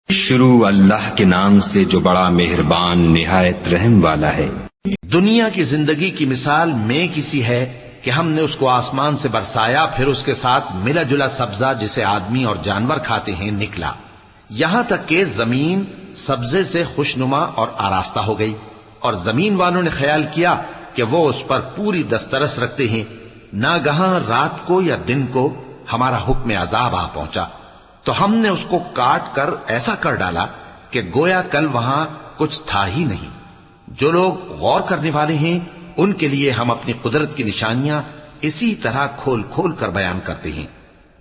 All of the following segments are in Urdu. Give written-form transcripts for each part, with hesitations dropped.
شروع اللہ کے نام سے جو بڑا مہربان نہایت رحم والا ہے۔ دنیا کی زندگی کی مثال میں کسی ہے کہ ہم نے اس کو آسمان سے برسایا، پھر اس کے ساتھ ملا جلا سبزہ جسے آدمی اور جانور کھاتے ہیں نکلا، یہاں تک کہ زمین سبزے سے خوشنما اور آراستہ ہو گئی، اور زمین والوں نے خیال کیا کہ وہ اس پر پوری دسترس رکھتے ہیں، ناگہاں رات کو یا دن کو ہمارا حکم عذاب آ پہنچا تو ہم نے اس کو کاٹ کر ایسا کر ڈالا کہ گویا کل وہاں کچھ تھا ہی نہیں۔ جو لوگ غور کرنے والے ہیں ان کے لیے ہم اپنی قدرت کی نشانیاں اسی طرح کھول کھول کر بیان کرتے ہیں۔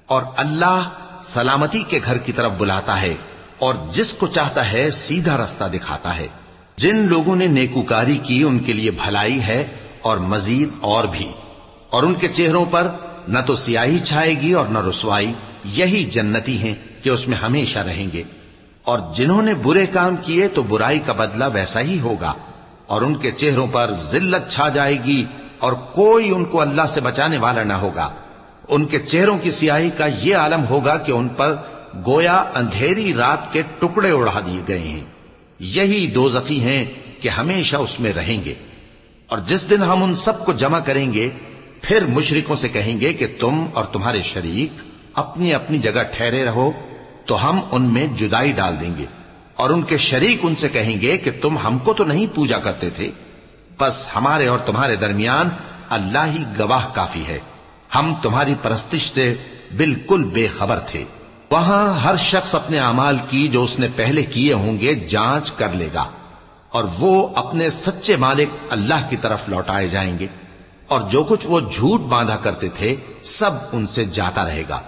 اور اللہ سلامتی کے گھر کی طرف بلاتا ہے اور جس کو چاہتا ہے سیدھا رستہ دکھاتا ہے۔ جن لوگوں نے نیکوکاری کی ان کے لیے بھلائی ہے اور مزید اور بھی، اور ان کے چہروں پر نہ تو سیاہی چھائے گی اور نہ رسوائی، یہی جنتی ہیں کہ اس میں ہمیشہ رہیں گے۔ اور جنہوں نے برے کام کیے تو برائی کا بدلہ ویسا ہی ہوگا، اور ان کے چہروں پر ذلت چھا جائے گی اور کوئی ان کو اللہ سے بچانے والا نہ ہوگا۔ ان کے چہروں کی سیاہی کا یہ عالم ہوگا کہ ان پر گویا اندھیری رات کے ٹکڑے اڑا دیے گئے ہیں۔ یہی دوزخی ہیں کہ ہمیشہ اس میں رہیں گے۔ اور جس دن ہم ان سب کو جمع کریں گے پھر مشرکوں سے کہیں گے کہ تم اور تمہارے شریک اپنی اپنی جگہ ٹھہرے رہو تو ہم ان میں جدائی ڈال دیں گے، اور ان کے شریک ان سے کہیں گے کہ تم ہم کو تو نہیں پوجا کرتے تھے، بس ہمارے اور تمہارے درمیان اللہ ہی گواہ کافی ہے، ہم تمہاری پرستش سے بالکل بے خبر تھے۔ وہاں ہر شخص اپنے اعمال کی جو اس نے پہلے کیے ہوں گے جانچ کر لے گا، اور وہ اپنے سچے مالک اللہ کی طرف لوٹائے جائیں گے، اور جو کچھ وہ جھوٹ باندھا کرتے تھے سب ان سے جاتا رہے گا۔